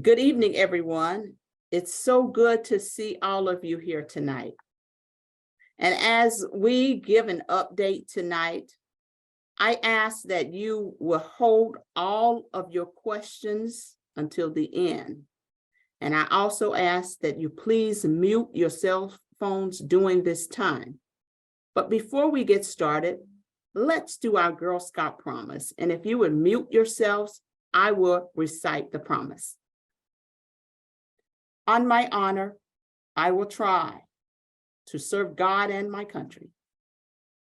Good evening, everyone. It's so good to see all of you here tonight. And as we give an update tonight, I ask that you will hold all of your questions until the end. And I also ask that you please mute your cell phones during this time. But before we get started, let's do our Girl Scout promise. And if you would mute yourselves, I will recite the promise. On my honor, I will try to serve God and my country,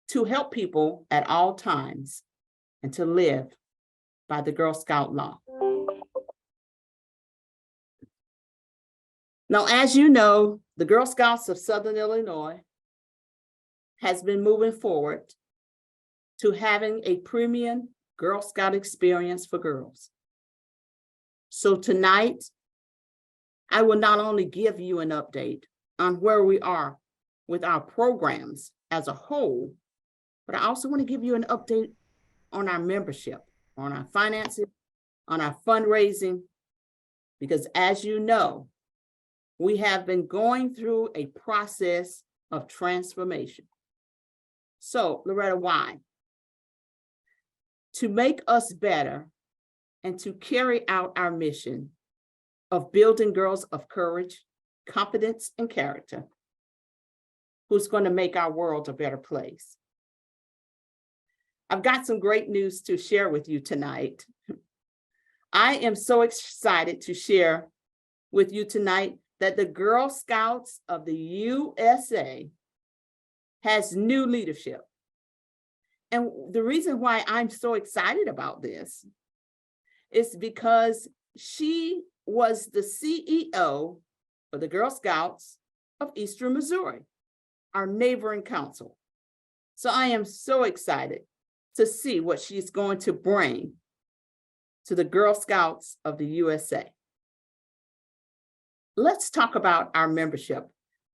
to help people at all times, and to live by the Girl Scout law. Now, as you know, the Girl Scouts of Southern Illinois has been moving forward to having a premium Girl Scout experience for girls. So tonight, I will not only give you an update on where we are with our programs as a whole, but I also want to give you an update on our membership, on our finances, on our fundraising, because as you know, we have been going through a process of transformation. So, Loretta, why? To make us better and to carry out our mission of building girls of courage, competence, and character, who's going to make our world a better place. I've got some great news to share with you tonight. I am so excited to share with you tonight that the Girl Scouts of the USA has new leadership. And the reason why I'm so excited about this is because she was the CEO for the Girl Scouts of Eastern Missouri, our neighboring council. So I am so excited to see what she's going to bring to the Girl Scouts of the USA. Let's talk about our membership.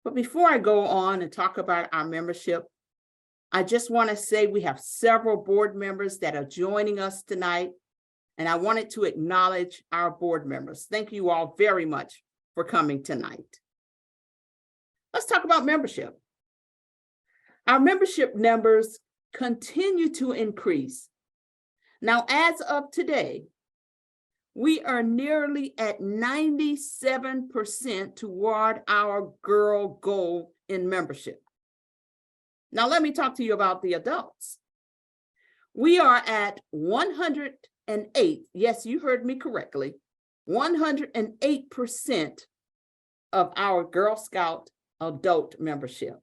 But before I go on and talk about our membership, I just want to say we have several board members that are joining us tonight. And I wanted to acknowledge our board members. Thank you all very much for coming tonight. Let's talk about membership. Our membership numbers continue to increase. Now, as of today, we are nearly at 97% toward our girl goal in membership. Now, let me talk to you about the adults. We are at 108, yes, you heard me correctly, 108% of our Girl Scout adult membership.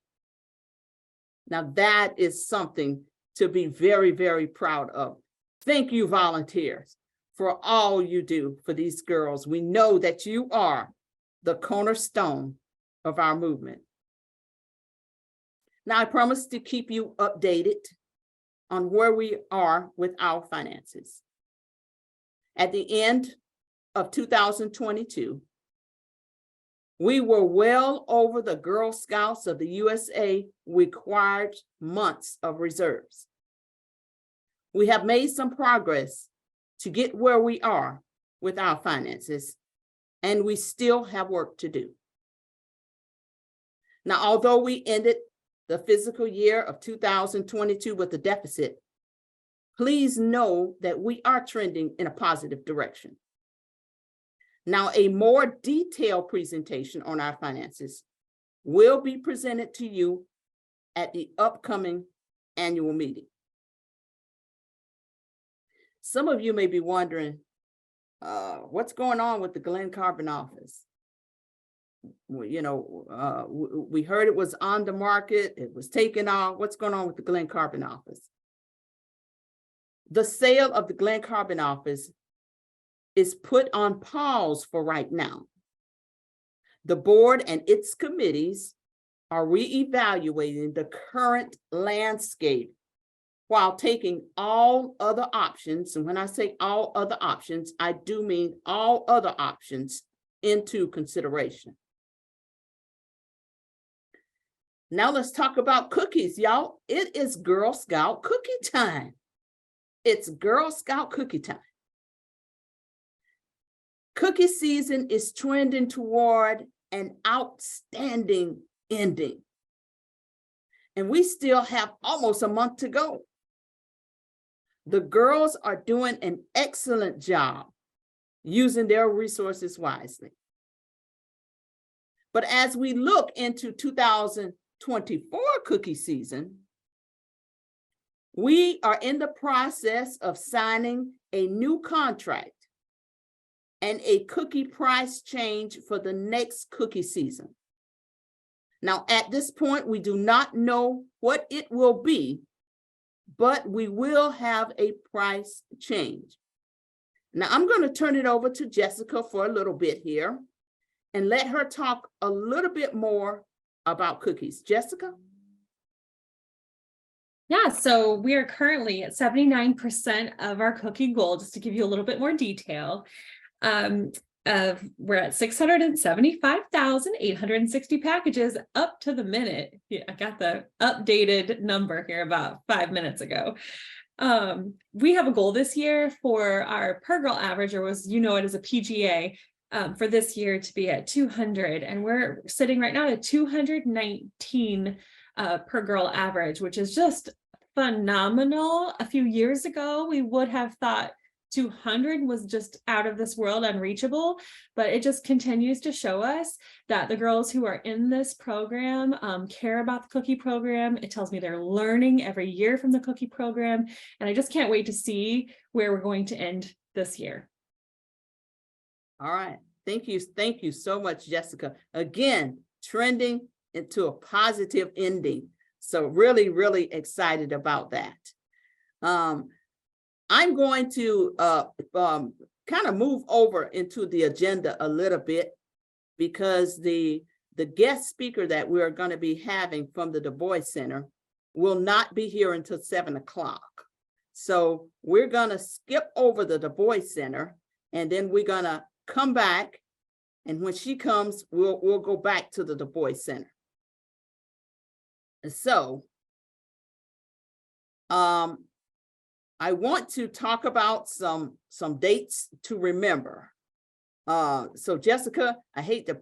Now that is something to be very, very proud of. Thank you, volunteers, for all you do for these girls. We know that you are the cornerstone of our movement. Now I promise to keep you updated on where we are with our finances. At the end of 2022, we were well over the Girl Scouts of the USA required months of reserves. We have made some progress to get where we are with our finances, and we still have work to do. Now, although we ended the fiscal year of 2022 with a deficit, please know that we are trending in a positive direction. Now, a more detailed presentation on our finances will be presented to you at the upcoming annual meeting. Some of you may be wondering, what's going on with the Glen Carbon office? You know, we heard it was on the market, it was taken off. What's going on with the Glen Carbon office? The sale of the Glen Carbon office is put on pause for right now. The board and its committees are reevaluating the current landscape while taking all other options, and when I say all other options, I do mean all other options, into consideration. Now let's talk about cookies, y'all. It is Girl Scout cookie time. It's Girl Scout cookie time. Cookie season is trending toward an outstanding ending. And we still have almost a month to go. The girls are doing an excellent job using their resources wisely. But as we look into 2024 cookie season, we are in the process of signing a new contract and a cookie price change for the next cookie season. Now, at this point, we do not know what it will be, but we will have a price change. Now, I'm going to turn it over to Jessica for a little bit here and let her talk a little bit more about cookies. Jessica? Yeah, so we are currently at 79% of our cookie goal, just to give you a little bit more detail. We're at 675,860 packages up to the minute. Yeah, I got the updated number here about 5 minutes ago. We have a goal this year for our per girl average, or as you know it as a PGA, for this year to be at 200, and we're sitting right now at 219 per girl average, which is just phenomenal. A few years ago, we would have thought 200 was just out of this world, unreachable, but it just continues to show us that the girls who are in this program care about the cookie program. It tells me they're learning every year from the cookie program, and I just can't wait to see where we're going to end this year. All right. Thank you. Thank you so much, Jessica. Again, trending into a positive ending. So really, really excited about that. I'm going to kind of move over into the agenda a little bit, because the guest speaker that we're going to be having from the Du Bois Center will not be here until 7 o'clock. So we're going to skip over the Du Bois Center, and then we're going to come back. And when she comes, we'll go back to the Du Bois Center. So I want to talk about some dates to remember. So Jessica, I hate to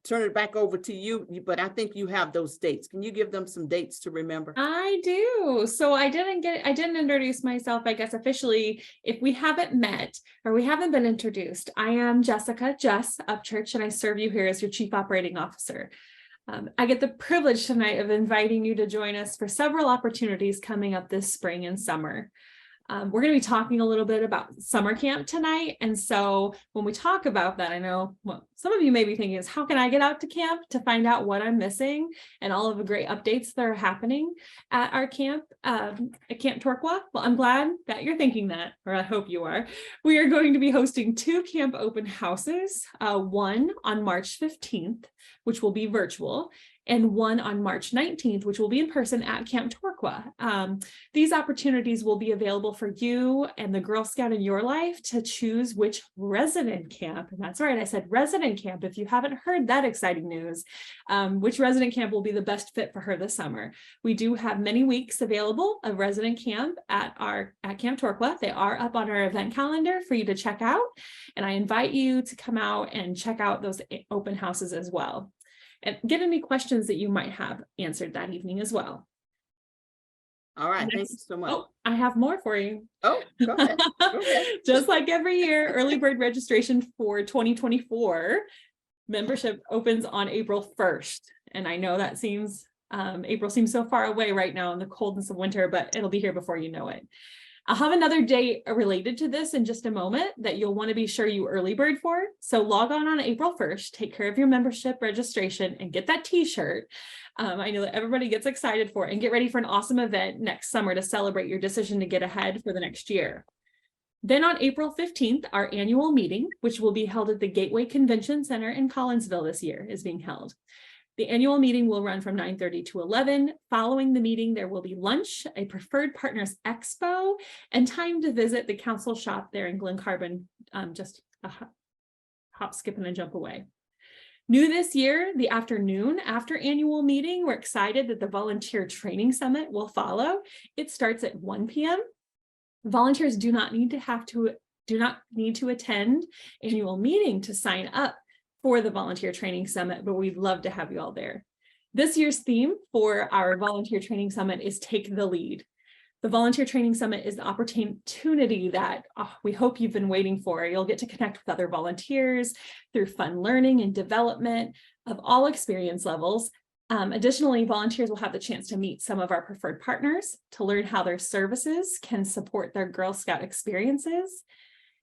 turn it back over to you, but I think you have those dates. Can you give them some dates to remember? I do. So I didn't introduce myself, I guess, officially. If we haven't met or we haven't been introduced, I am Jessica, Jess Upchurch, and I serve you here as your Chief Operating Officer. I get the privilege tonight of inviting you to join us for several opportunities coming up this spring and summer. We're going to be talking a little bit about summer camp tonight. And so when we talk about that, I know what some of you may be thinking is, how can I get out to camp to find out what I'm missing and all of the great updates that are happening at our camp, at Camp Torquay? Well, I'm glad that you're thinking that, or I hope you are. We are going to be hosting 2 camp open houses, one on March 15th, which will be virtual, and one on March 19th, which will be in person at Camp Torquay. These opportunities will be available for you and the Girl Scout in your life to choose which resident camp, and that's right, I said resident camp, if you haven't heard that exciting news, which resident camp will be the best fit for her this summer. We do have many weeks available of resident camp at Camp Torquay. They are up on our event calendar for you to check out, and I invite you to come out and check out those open houses as well, and get any questions that you might have answered that evening as well. All right, thank you so much. Oh, I have more for you. Oh, go ahead. Go ahead. Just like every year, early bird registration for 2024 membership opens on April 1st. And I know that seems, April seems so far away right now in the coldness of winter, but it'll be here before you know it. I'll have another date related to this in just a moment that you'll want to be sure you early bird for. So log on April 1st, take care of your membership registration, and get that t-shirt. I know that everybody gets excited for it, and get ready for an awesome event next summer to celebrate your decision to get ahead for the next year. Then on April 15th, our annual meeting, which will be held at the Gateway Convention Center in Collinsville this year, is being held. The annual meeting will run from 9:30 to 11. Following the meeting, there will be lunch, a Preferred Partners Expo, and time to visit the council shop there in Glen Carbon, just a hop, skip, and a jump away. New this year, the afternoon after annual meeting, we're excited that the Volunteer Training Summit will follow. It starts at 1 p.m. Volunteers do not need to have to do not need to attend annual meeting to sign up for the Volunteer Training Summit, but we'd love to have you all there. This year's theme for our Volunteer Training Summit is Take the Lead. The Volunteer Training Summit is the opportunity that we hope you've been waiting for. You'll get to connect with other volunteers through fun learning and development of all experience levels. Additionally, volunteers will have the chance to meet some of our preferred partners to learn how their services can support their Girl Scout experiences.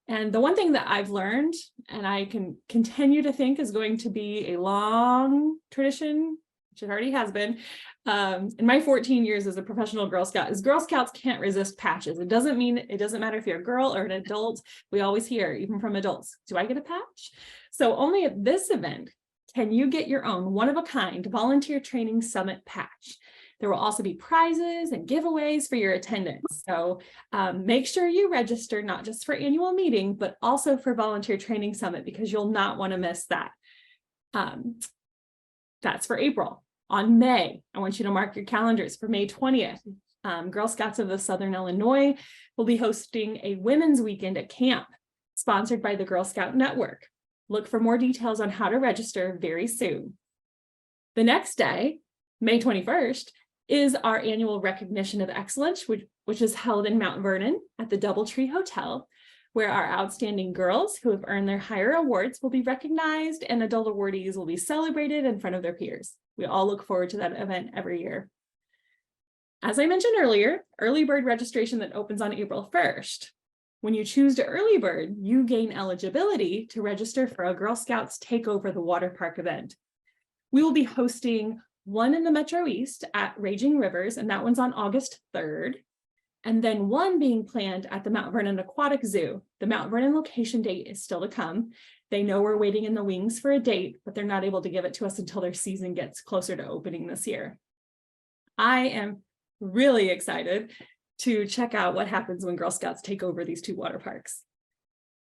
And the one thing that I've learned, and I can continue to think is going to be a long tradition, which it already has been, in my 14 years as a professional Girl Scout, is Girl Scouts can't resist patches. It doesn't matter if you're a girl or an adult. We always hear, even from adults, do I get a patch? So only at this event can you get your own one-of-a-kind Volunteer Training Summit patch. There will also be prizes and giveaways for your attendance. So make sure you register, not just for annual meeting, but also for Volunteer Training Summit, because you'll not want to miss that. That's for April. On May, I want you to mark your calendars for May 20th. Girl Scouts of the Southern Illinois will be hosting a women's weekend at camp, sponsored by the Girl Scout Network. Look for more details on how to register very soon. The next day, May 21st, is our annual Recognition of Excellence, which is held in Mount Vernon at the Doubletree Hotel, where our outstanding girls who have earned their higher awards will be recognized and adult awardees will be celebrated in front of their peers. We all look forward to that event every year. As I mentioned earlier, early bird registration that opens on April 1st. When you choose to early bird, you gain eligibility to register for a Girl Scouts Take Over the Water Park event. We will be hosting one in the Metro East at Raging Rivers, and that one's on August 3rd. And then one being planned at the Mount Vernon Aquatic Zoo. The Mount Vernon location date is still to come. They know we're waiting in the wings for a date, but they're not able to give it to us until their season gets closer to opening this year. I am really excited to check out what happens when Girl Scouts take over these two water parks.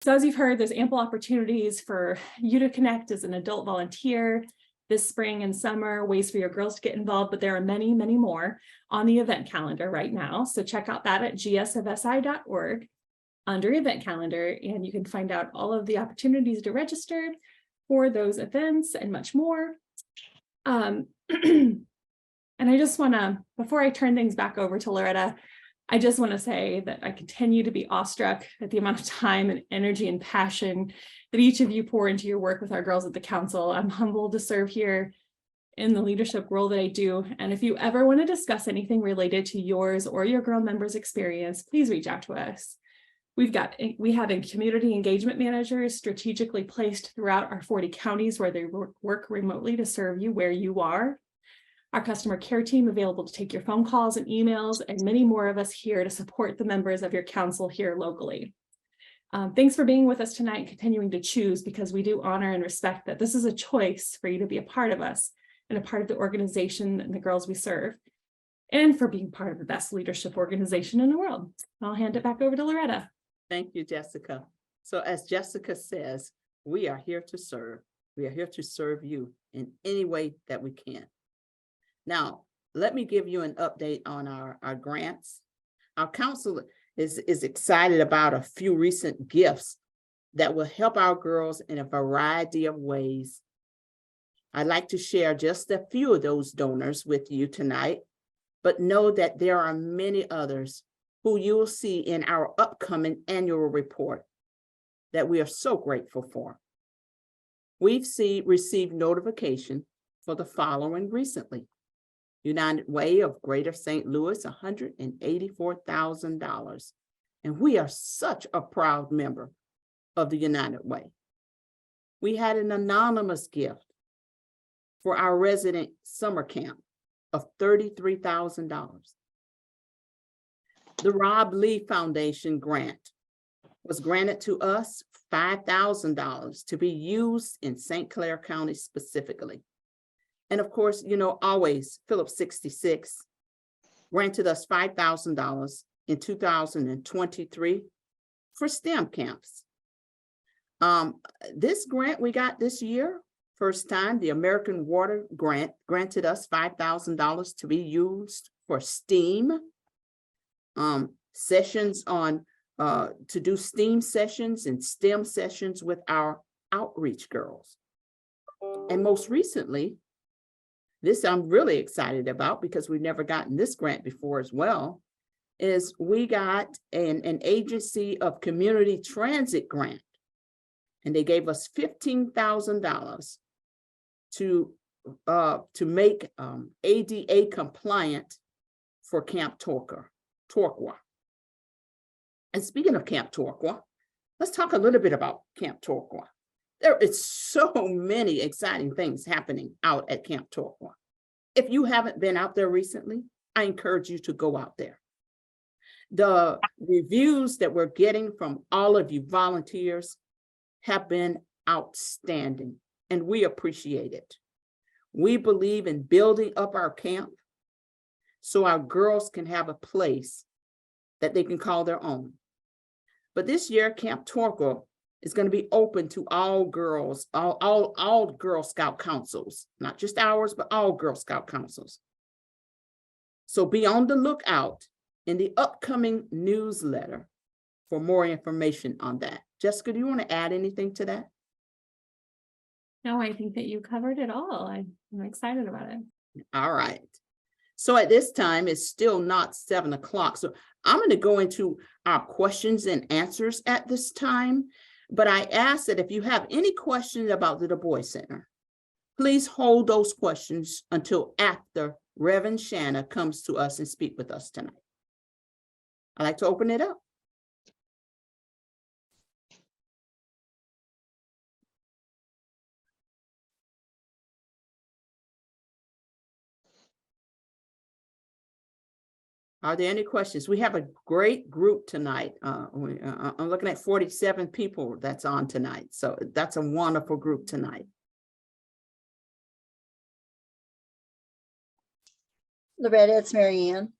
So as you've heard, there's ample opportunities for you to connect as an adult volunteer this spring and summer, ways for your girls to get involved, but there are many, many more on the event calendar right now. So check out that at GSofSI.org under event calendar, and you can find out all of the opportunities to register for those events and much more. And I just wanna, before I turn things back over to Loretta, I just want to say that I continue to be awestruck at the amount of time and energy and passion that each of you pour into your work with our girls at the council. I'm humbled to serve here in the leadership role that I do. And if you ever want to discuss anything related to yours or your girl members' experience, please reach out to us. We have community engagement managers strategically placed throughout our 40 counties where they work remotely to serve you where you are. Our customer care team available to take your phone calls and emails, and many more of us here to support the members of your council here locally. Thanks for being with us tonight and continuing to choose, because we do honor and respect that this is a choice for you to be a part of us and a part of the organization and the girls we serve, and for being part of the best leadership organization in the world. I'll hand it back over to Loretta. Thank you, Jessica. So as Jessica says, we are here to serve. We are here to serve you in any way that we can. Now, let me give you an update on our grants. Our council is excited about a few recent gifts that will help our girls in a variety of ways. I'd like to share just a few of those donors with you tonight, but know that there are many others who you will see in our upcoming annual report that we are so grateful for. We've received notification for the following recently. United Way of Greater St. Louis, $184,000. And we are such a proud member of the United Way. We had an anonymous gift for our resident summer camp of $33,000. The Rob Lee Foundation grant was granted to us $5,000 to be used in St. Clair County specifically. And of course, you know, always Phillips 66 granted us $5,000 in 2023 for STEM camps. This grant we got this year, first time, the American Water Grant granted us $5,000 to be used for STEAM sessions on to do STEAM sessions and STEM sessions with our outreach girls. And most recently, this I'm really excited about because we've never gotten this grant before as well, is we got an agency of community transit grant. And they gave us $15,000 to make ADA compliant for Camp Torquay. And speaking of Camp Torquay, let's talk a little bit about Camp Torquay. There is so many exciting things happening out at Camp Torquay. If you haven't been out there recently, I encourage you to go out there. The reviews that we're getting from all of you volunteers have been outstanding, and we appreciate it. We believe in building up our camp so our girls can have a place that they can call their own. But this year, Camp Torquay is going to be open to all girls, all Girl Scout councils, not just ours, but all Girl Scout councils. So be on the lookout in the upcoming newsletter for more information on that. Jessica, do you want to add anything to that? No, I think that you covered it all. I'm excited about it. All right. So at this time, it's still not 7 o'clock. So I'm going to go into our questions and answers at this time. But I ask that if you have any questions about the Du Bois Center, please hold those questions until after Reverend Shanna comes to us and speak with us tonight. I'd like to open it up. Are there any questions? We have a great group tonight. I'm looking at 47 people that's on tonight. So that's a wonderful group tonight. Loretta, it's Mary Ann.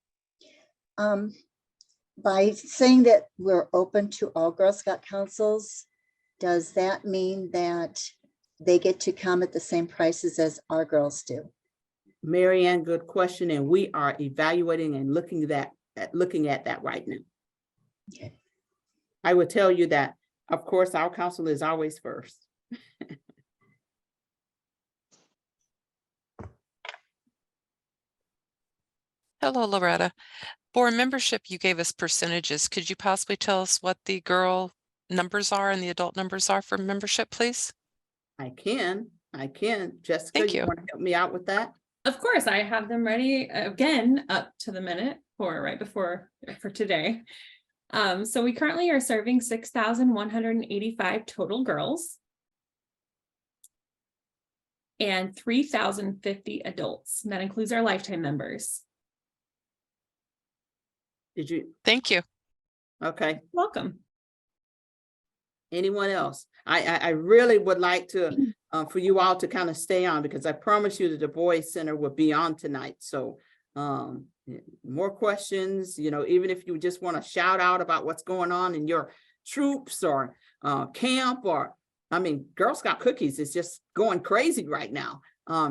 By saying that we're open to all Girl Scout councils, does that mean that they get to come at the same prices as our girls do? Mary Ann, good question. And we are evaluating and looking at that right now. Okay. I would tell you that, of course, our council is always first. Hello, Loretta. For membership, you gave us percentages. Could you possibly tell us what the girl numbers are and the adult numbers are for membership, please? I can. Jessica, Thank you. Want to help me out with that? Of course, I have them ready again up to the minute for today. So we currently are serving 6,185 total girls and 3,050 adults. And that includes our lifetime members. Did you? Thank you. Okay. Welcome. Anyone else? I really would like to for you all to kind of stay on, because I promise you the Du Bois Center will be on tonight. So more questions, even if you just want to shout out about what's going on in your troops or camp, or Girl Scout Cookies is just going crazy right now.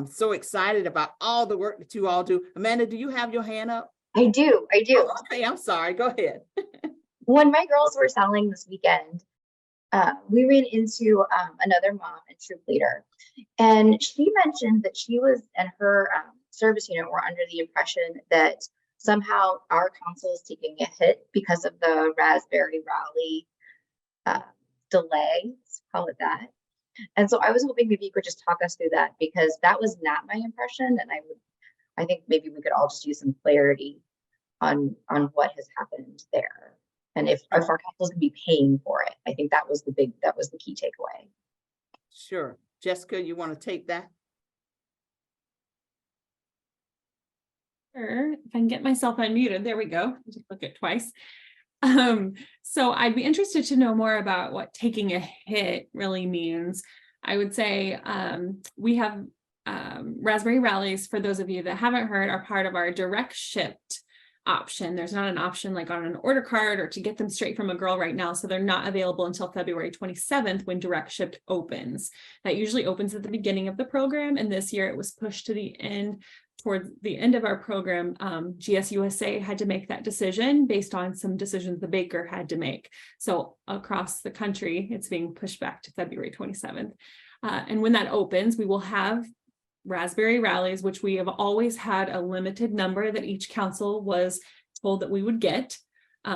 So excited about all the work that you all do. Amanda, do you have your hand up? I do. Oh, okay, I'm sorry. Go ahead. When my girls were selling this weekend, we ran into another mom and troop leader, and she mentioned that she was and her service unit were under the impression that somehow our council is taking a hit because of the Raspberry Rally delay, let's call it that. And so I was hoping maybe you could just talk us through that, because that was not my impression, and I think maybe we could all just use some clarity on what has happened there. And if our council is going to be paying for it. I think that was the key takeaway. Sure. Jessica, you want to take that? Sure. If I can get myself unmuted, there we go. Just click it twice. So I'd be interested to know more about what taking a hit really means. I would say we have Raspberry Rallies, for those of you that haven't heard, are part of our direct shipped option. There's not an option like on an order card or to get them straight from a girl right now. So they're not available until February 27th when direct ship opens. That usually opens at the beginning of the program. And this year it was pushed to the end. Towards the end of our program, GSUSA had to make that decision based on some decisions the baker had to make. So across the country, it's being pushed back to February 27th. And when that opens, we will have raspberry rallies, which we have always had a limited number that each council was told that we would get.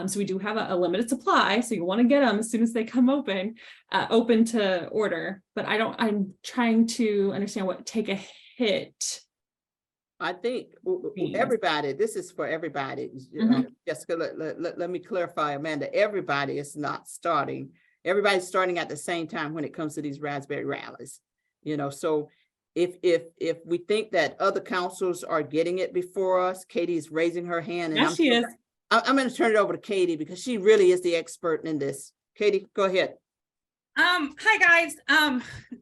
So we do have a limited supply. So you want to get them as soon as they come open to order. But I'm trying to understand what take a hit. I think everybody, this is for everybody. Jessica, let me clarify, Amanda, everybody is not starting. Everybody's starting at the same time when it comes to these raspberry rallies. So if we think that other councils are getting it before us, Katie's raising her hand. And Yes, she is. I'm going to turn it over to Katie because she really is the expert in this. Katie, go ahead. Hi guys,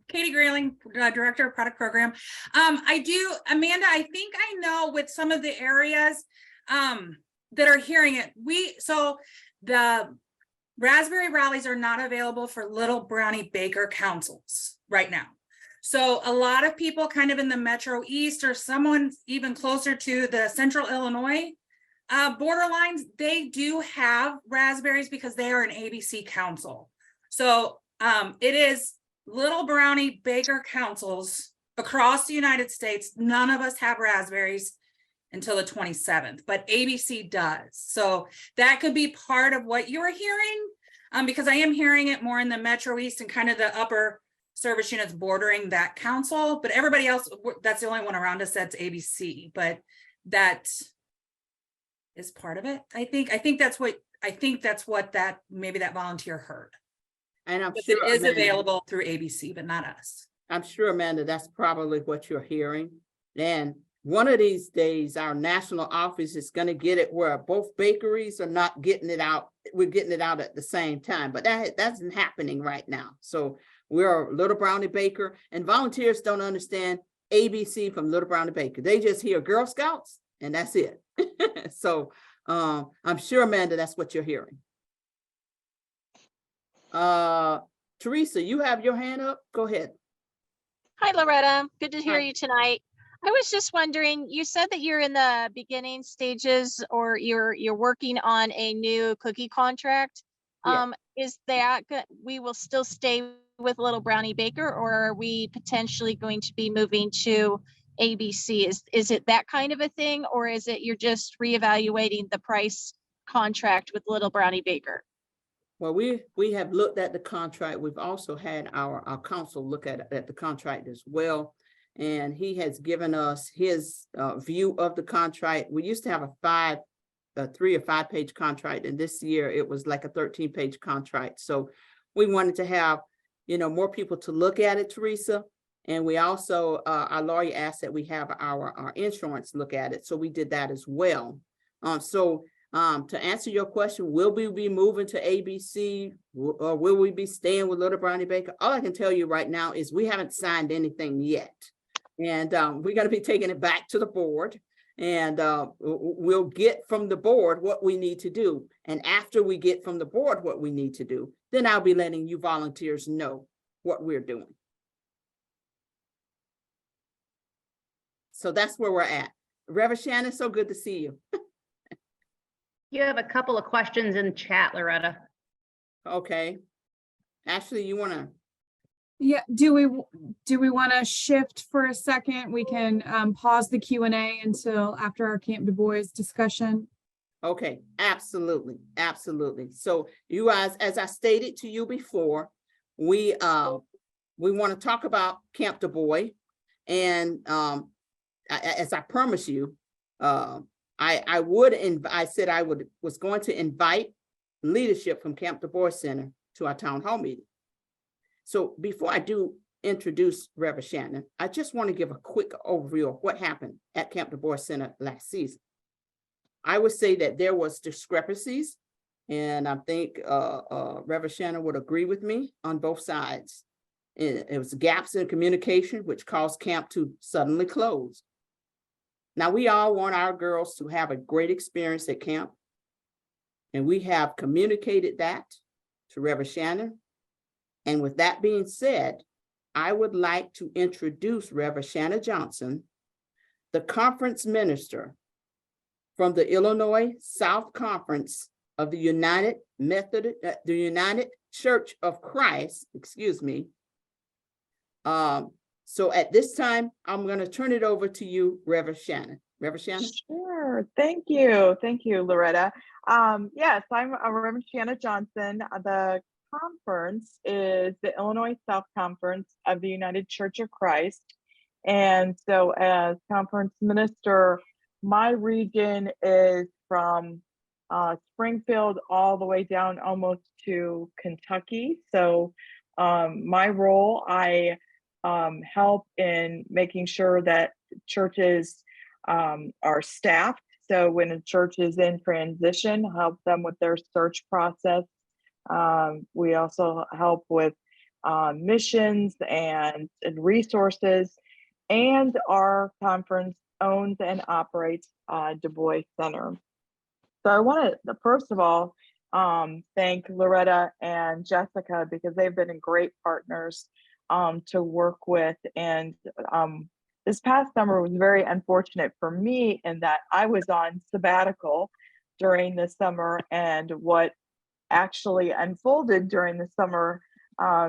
Katie Grayling, Director of Product Program. Amanda, I think I know with some of the areas that are hearing it, so the raspberry rallies are not available for Little Brownie Baker councils right now. So a lot of people kind of in the Metro East or someone even closer to the Central Illinois borderlines, they do have raspberries because they are an ABC council. So it is Little Brownie Baker councils across the United States. None of us have raspberries until the 27th, but ABC does. So that could be part of what you're hearing, because I am hearing it more in the Metro East and kind of the upper service units bordering that council, but everybody else, that's the only one around us that's ABC, but that is part of it. I think that's what that maybe that volunteer heard. And I'm But sure it is Amanda, available through ABC, but not us. I'm sure, Amanda, that's probably what you're hearing. And one of these days, our national office is going to get it where both bakeries are not getting it out. We're getting it out at the same time, but that's not happening right now. So we're Little Brownie Baker, and volunteers don't understand ABC from Little Brownie Baker. They just hear Girl Scouts and that's it. So I'm sure, Amanda, that's what you're hearing. Teresa, you have your hand up. Go ahead. Hi, Loretta. Good to hear Hi. you tonight. I was just wondering, you said that you're in the beginning stages or you're working on a new cookie contract. Yeah. Is that we will still stay with Little Brownie Baker, or are we potentially going to be moving to ABC? Is it that kind of a thing, or is it you're just reevaluating the price contract with Little Brownie Baker? Well, we have looked at the contract. We've also had our council look at the contract as well. And he has given us his view of the contract. We used to have a 3 or 5 page contract, and this year it was like a 13-page contract. So we wanted to have, more people to look at it, Teresa. And we also, our lawyer asked that we have our insurance look at it. So we did that as well. To answer your question, will we be moving to ABC or will we be staying with Little Brownie Baker? All I can tell you right now is we haven't signed anything yet. And we're going to be taking it back to the board, and we'll get from the board what we need to do. And after we get from the board what we need to do, then I'll be letting you volunteers know what we're doing. So that's where we're at. Reverend Shannon, so good to see you. You have a couple of questions in chat, Loretta. Okay. Ashley, you want to? Yeah, do we want to shift for a second? We can pause the Q&A until after our Camp Du Bois discussion. Okay, absolutely, absolutely. So you guys, as I stated to you before, we want to talk about Camp Du Bois, and as I promise you, I was going to invite leadership from Camp Du Bois Center to our town hall meeting. So before I do introduce Reverend Shannon, I just want to give a quick overview of what happened at Camp Du Bois Center last season. I would say that there was discrepancies, and I think Reverend Shannon would agree with me on both sides. It was gaps in communication, which caused camp to suddenly close. Now, we all want our girls to have a great experience at camp. And we have communicated that to Reverend Shannon. And with that being said, I would like to introduce Reverend Shannon Johnson, the conference minister from the Illinois South Conference of the United Church of Christ, excuse me. So at this time, I'm going to turn it over to you, Reverend Shannon. Reverend Shannon? Sure. Thank you. Thank you, Loretta. Yes, I'm Reverend Shannon Johnson. The conference is the Illinois South Conference of the United Church of Christ. And so as conference minister, my region is from Springfield all the way down almost to Kentucky. So my role, I help in making sure that churches are staffed. So when a church is in transition, help them with their search process. We also help with missions and resources, and our conference owns and operates Du Bois Center. So I want to, first of all, thank Loretta and Jessica, because they've been great partners to work with. And this past summer was very unfortunate for me in that I was on sabbatical during the summer, and what actually unfolded during the summer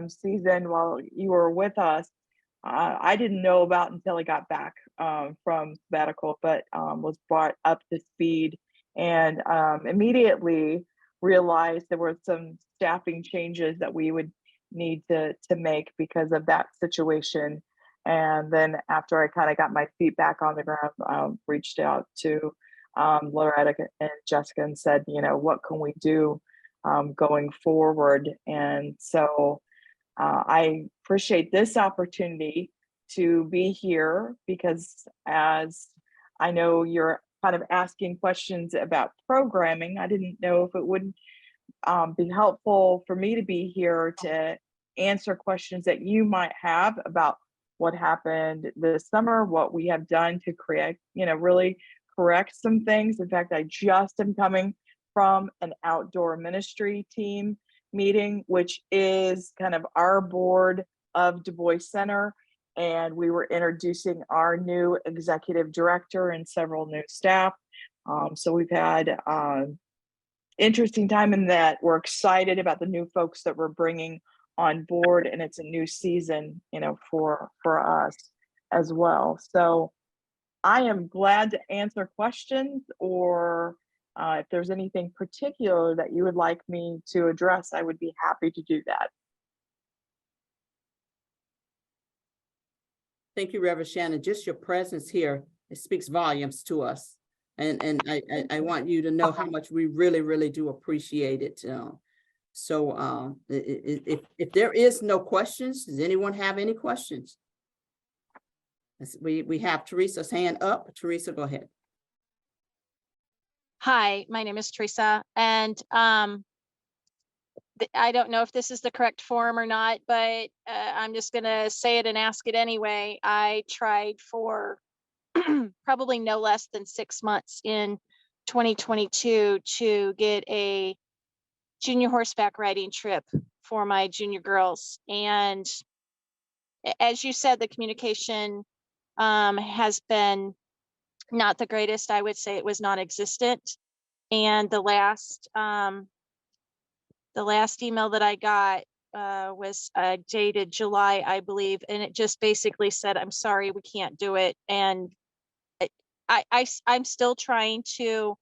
season while you were with us, I didn't know about until I got back from sabbatical, but was brought up to speed and immediately realized there were some staffing changes that we would need to make because of that situation. And then after I kind of got my feet back on the ground, reached out to Loretta and Jessica and said, you know, what can we do going forward? And so I appreciate this opportunity to be here, because as I know you're kind of asking questions about programming, I didn't know if it would be helpful for me to be here to answer questions that you might have about what happened this summer, what we have done to create, you know, really correct some things. In fact, I just am coming from an outdoor ministry team meeting, which is kind of our board of Du Bois Center. And we were introducing our new executive director and several new staff. So we've had interesting time in that. We're excited about the new folks that we're bringing on board, and it's a new season, you know, for us as well. So I am glad to answer questions, or if there's anything particular that you would like me to address, I would be happy to do that. Thank you, Reverend Shannon. Just your presence here, it speaks volumes to us. And I want you to know how much we really, really do appreciate it. So if there is no questions, does anyone have any questions? We have Teresa's hand up. Teresa, go ahead. Hi, my name is Teresa, and I don't know if this is the correct form or not, but I'm just going to say it and ask it anyway. I tried for probably no less than 6 months in 2022 to get a junior horseback riding trip for my junior girls. And as you said, the communication has been not the greatest. I would say it was non-existent. And the last email that I got was dated July, I believe, and it just basically said, "I'm sorry, we can't do it." And I'm still trying to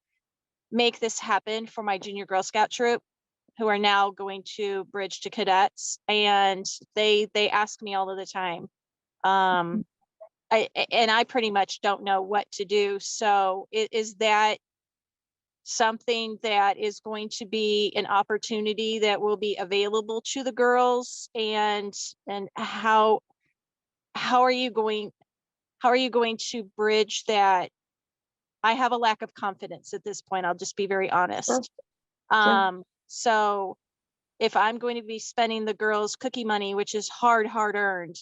make this happen for my junior Girl Scout troop, who are now going to bridge to cadets, and they ask me all of the time. I pretty much don't know what to do. So is that something that is going to be an opportunity that will be available to the girls? And how are you going to bridge that? I have a lack of confidence at this point. I'll just be very honest. Sure. So if I'm going to be spending the girls' cookie money, which is hard earned,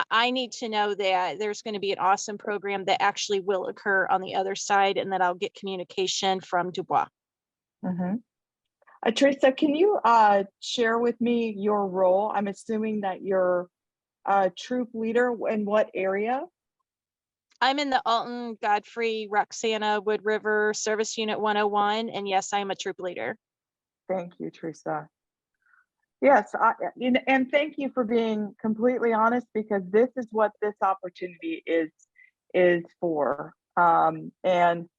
I need to know that there's going to be an awesome program that actually will occur on the other side, and that I'll get communication from Dubois. Mhm. Teresa, can you share with me your role? I'm assuming that you're a troop leader. In what area? I'm in the Alton, Godfrey, Roxana, Wood River Service Unit 101, and yes, I'm a troop leader. Thank you, Teresa. Yes, and thank you for being completely honest, because this is what this opportunity is for. And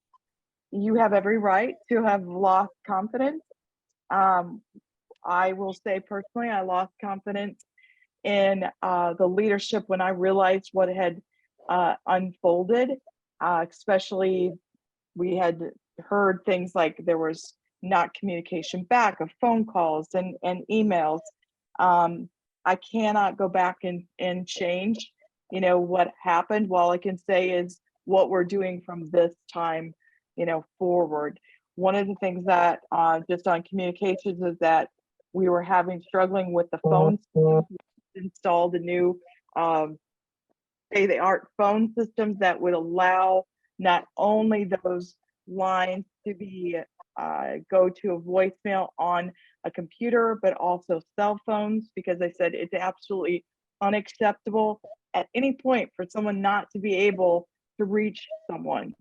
you have every right to have lost confidence. I will say personally, I lost confidence in the leadership when I realized what had unfolded, especially we had heard things like there was not communication back of phone calls and emails. I cannot go back and change, what happened. All I can say is what we're doing from this time, forward. One of the things that just on communications is that we were struggling with the phones. Installed a new state-of-the-art phone systems that would allow not only those lines to be go to a voicemail on a computer, but also cell phones, because they said it's absolutely unacceptable at any point for someone not to be able to reach someone.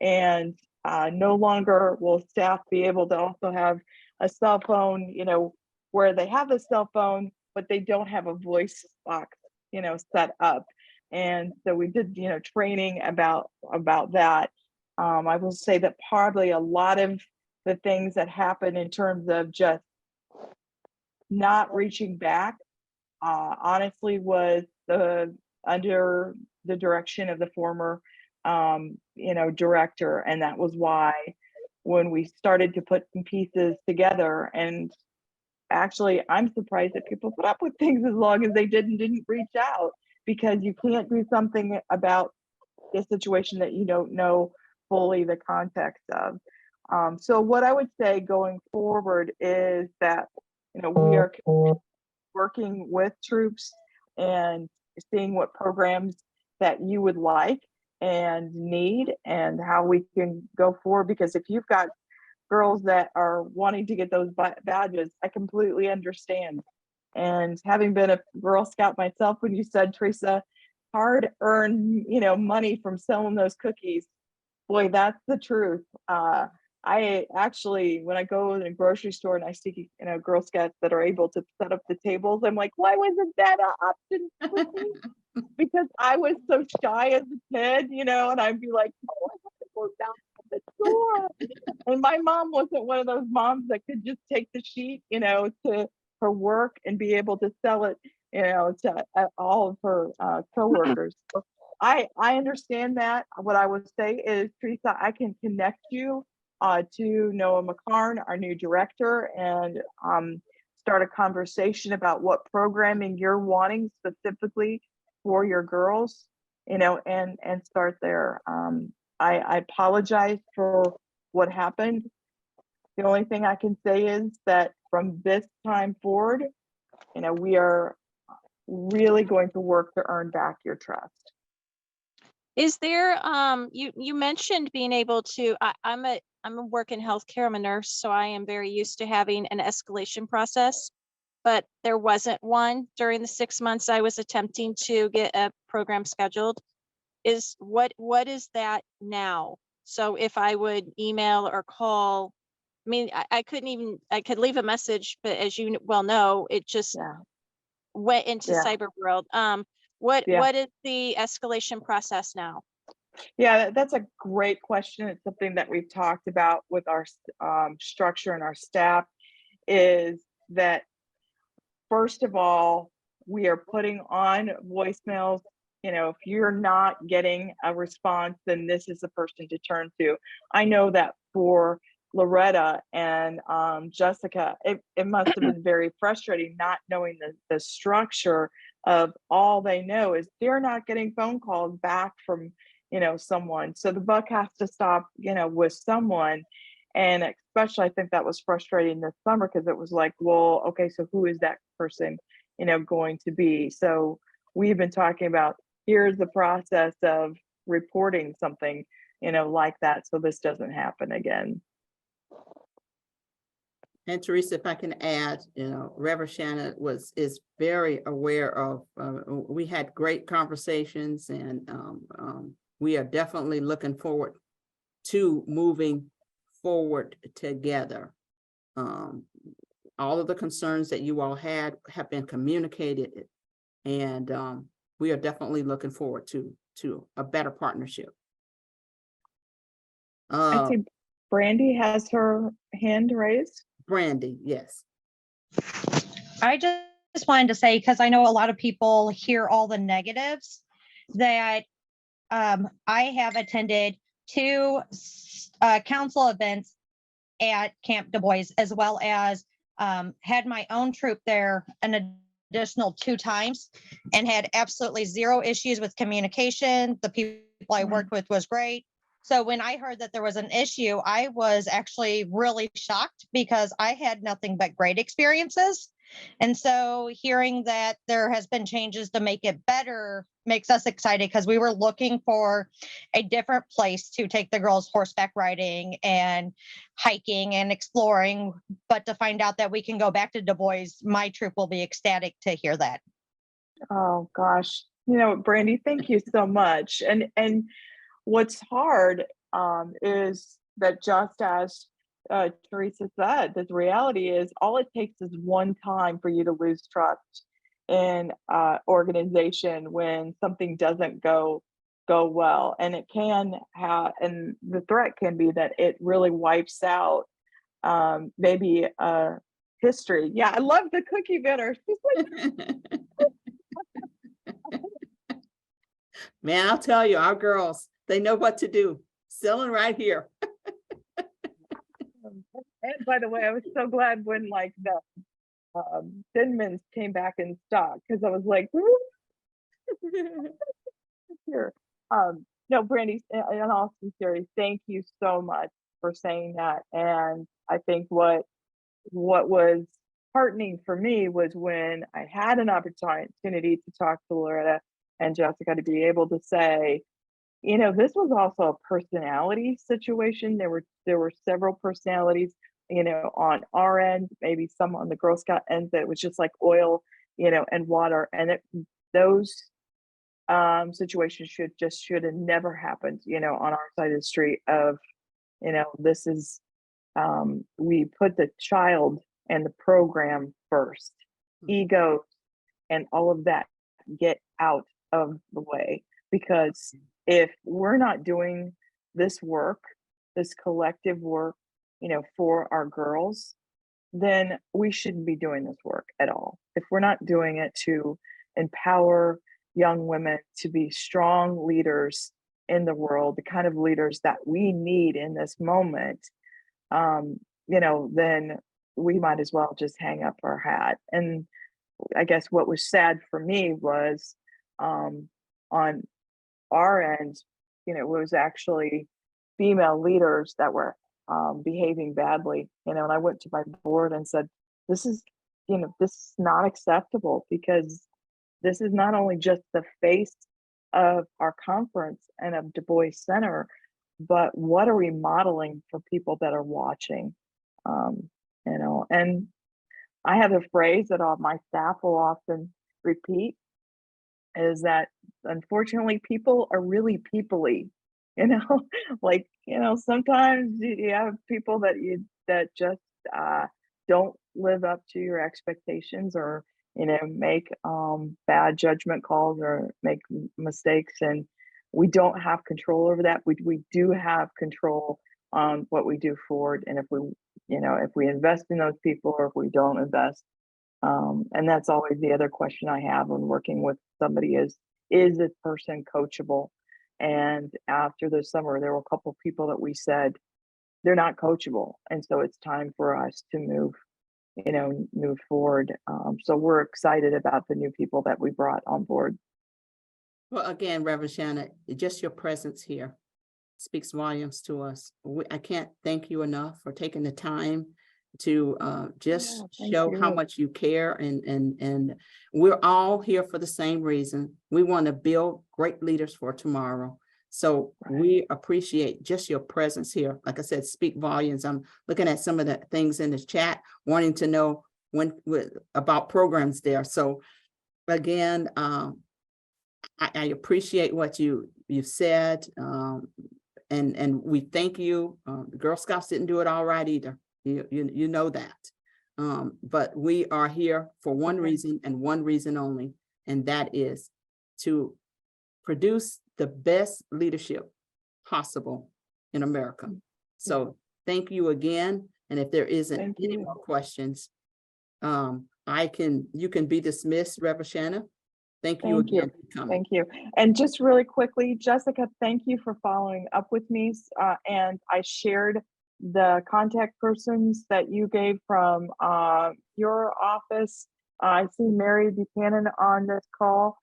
And no longer will staff be able to also have a cell phone, where they have a cell phone, but they don't have a voice box, set up. And so we did, training about that. I will say that probably a lot of the things that happen in terms of just not reaching back, honestly, was under the direction of the former, director. And that was why when we started to put some pieces together, and actually, I'm surprised that people put up with things as long as they didn't reach out, because you can't do something about the situation that you don't know fully the context of. So what I would say going forward is that, we are working with troops and seeing what programs that you would like and need, and how we can go forward. Because if you've got girls that are wanting to get those badges, I completely understand. And having been a Girl Scout myself, when you said, Teresa, hard earned, money from selling those cookies, boy, that's the truth. I actually, when I go in a grocery store and I see, Girl Scouts that are able to set up the tables, I'm like, why wasn't that an option for me? Because I was so shy as a kid, and I'd be like, oh, I have to go down to the store. And my mom wasn't one of those moms that could just take the sheet, to her work and be able to sell it, to all of her coworkers. So I understand that. What I would say is, Teresa, I can connect you to Noah McCarn, our new director, and start a conversation about what programming you're wanting specifically for your girls, and start there. I apologize for what happened. The only thing I can say is that from this time forward, we are really going to work to earn back your trust. Is there, you mentioned being able to, I'm a work in healthcare, I'm a nurse, so I am very used to having an escalation process, but there wasn't one during the 6 months I was attempting to get a program scheduled. What is that now? So if I would email or call, I mean, I could leave a message, but as you well know, it just went into cyber world. What is the escalation process now? Yeah, that's a great question. It's something that we've talked about with our structure and our staff, is that, first of all, we are putting on voicemails. If you're not getting a response, then this is the person to turn to. I know that for Loretta and Jessica, it must have been very frustrating not knowing the structure of all they know is they're not getting phone calls back from, someone. So the buck has to stop, with someone. And especially, I think that was frustrating this summer, because it was like, well, okay, so who is that person, going to be? So we've been talking about, here's the process of reporting something, like that, so this doesn't happen again. And Teresa, if I can add, Reverend Shannon is very aware of, we had great conversations, and we are definitely looking forward to moving forward together. All of the concerns that you all had have been communicated, and we are definitely looking forward to a better partnership. I see Brandy has her hand raised. Brandy, yes. I just wanted to say, because I know a lot of people hear all the negatives, that I have attended 2 council events at Camp Du Bois, as well as had my own troop there an additional 2 times, and had absolutely 0 issues with communication. The people I worked with was great. So when I heard that there was an issue, I was actually really shocked, because I had nothing but great experiences. And so hearing that there has been changes to make it better makes us excited, because we were looking for a different place to take the girls horseback riding and hiking and exploring. But to find out that we can go back to Du Bois, my troop will be ecstatic to hear that. Oh gosh, Brandy, thank you so much. And what's hard is that, just as Teresa said, the reality is all it takes is one time for you to lose trust in organization when something doesn't go well, and it can have, and the threat can be that it really wipes out maybe history. Yeah, I love the cookie bitter. Man, I'll tell you, our girls, they know what to do. Selling right here. And by the way, I was so glad when the Thin Mints came back in stock, because I was like, here. No, Brandy, in all sincerity, thank you so much for saying that. And I think what was heartening for me was when I had an opportunity to talk to Loretta and Jessica, to be able to say, this was also a personality situation. There were several personalities, on our end, maybe some on the Girl Scout end, that was just like oil, and water. And those situations should have never happened, on our side of the street of, this is, we put the child and the program first. Ego and all of that get out of the way, because if we're not doing this work, this collective work, for our girls, then we shouldn't be doing this work at all. If we're not doing it to empower young women to be strong leaders in the world, the kind of leaders that we need in this moment, then we might as well just hang up our hat. And I guess what was sad for me was on our end, it was actually female leaders that were behaving badly, and I went to my board and said, this is not acceptable, because this is not only just the face of our conference and of Du Bois Center, but what are we modeling for people that are watching? And I have a phrase that all my staff will often repeat, is that unfortunately people are really people-y, sometimes you have people that just don't live up to your expectations, or make bad judgment calls or make mistakes, and we don't have control over that. We do have control on what we do forward, and if we invest in those people, or if we don't invest. And that's always the other question I have when working with somebody is this person coachable? And after the summer, there were a couple of people that we said they're not coachable, and so it's time for us to move forward. So we're excited about the new people that we brought on board. Well, again, Reverend Shannon, just your presence here speaks volumes to us. I can't thank you enough for taking the time just thank show how you. much you care, and we're all here for the same reason. We want to build great leaders for tomorrow. So we appreciate just your presence here. Like I said, speak volumes. I'm looking at some of the things in the chat, wanting to know about programs there. So again, I appreciate what you've said, and we thank you. The Girl Scouts didn't do it all right either. You know that, but we are here for one reason and one reason only, and that is to produce the best leadership possible in America. So thank you again. And if there isn't any more questions, you can be dismissed, Reverend Shanna. Thank you again for coming. Thank you. And just really quickly, Jessica, thank you for following up with me. And I shared the contact persons that you gave from your office. I see Mary Buchanan on this call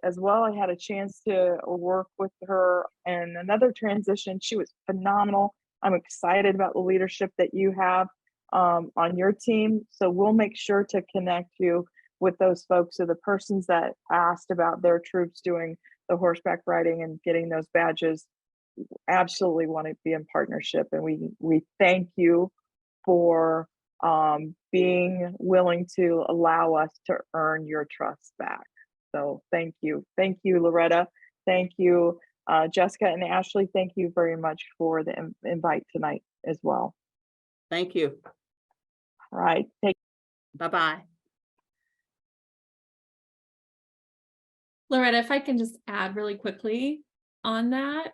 as well. I had a chance to work with her in another transition. She was phenomenal. I'm excited about the leadership that you have on your team. So we'll make sure to connect you with those folks. So the persons that asked about their troops doing the horseback riding and getting those badges absolutely want to be in partnership. And we thank you for being willing to allow us to earn your trust back. So thank you. Thank you, Loretta. Thank you, Jessica and Ashley. Thank you very much for the invite tonight as well. Thank you. All right. Bye-bye. Loretta, if I can just add really quickly on that.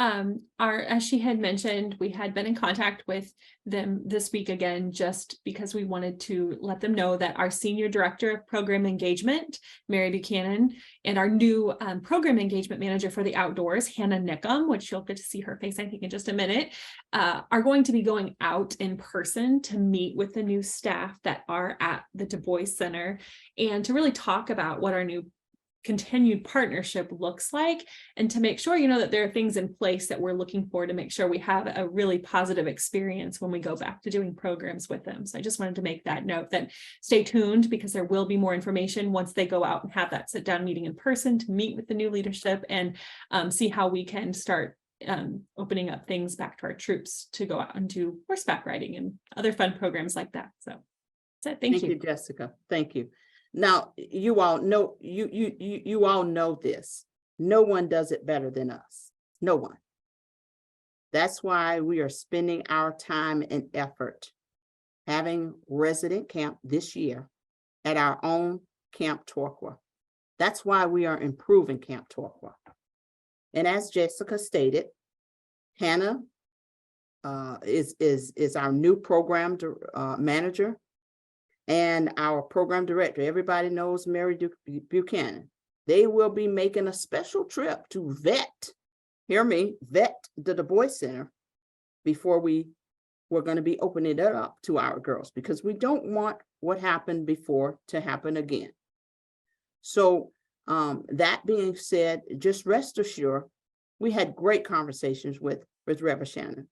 As she had mentioned, we had been in contact with them this week again, just because we wanted to let them know that our Senior Director of Program Engagement, Mary Buchanan, and our new Program Engagement Manager for the Outdoors, Hannah Nickham, which you'll get to see her face, I think, in just a minute, are going to be going out in person to meet with the new staff that are at the Du Bois Center and to really talk about what our new continued partnership looks like, and to make sure, that there are things in place that we're looking for to make sure we have a really positive experience when we go back to doing programs with them. So I just wanted to make that note that stay tuned, because there will be more information once they go out and have that sit down meeting in person to meet with the new leadership and see how we can start opening up things back to our troops to go out and do horseback riding and other fun programs like that. So that's it. Thank you, Jessica. Thank you. Now, you all know, you all know this. No one does it better than us. No one. That's why we are spending our time and effort having resident camp this year at our own Camp Torquay. That's why we are improving Camp Torquay. And as Jessica stated, Hannah is our new program manager. And our program director, everybody knows Mary Buchanan. They will be making a special trip to vet the Du Bois Center before we're going to be opening it up to our girls, because we don't want what happened before to happen again. So that being said, just rest assured, we had great conversations with Reverend Shannon.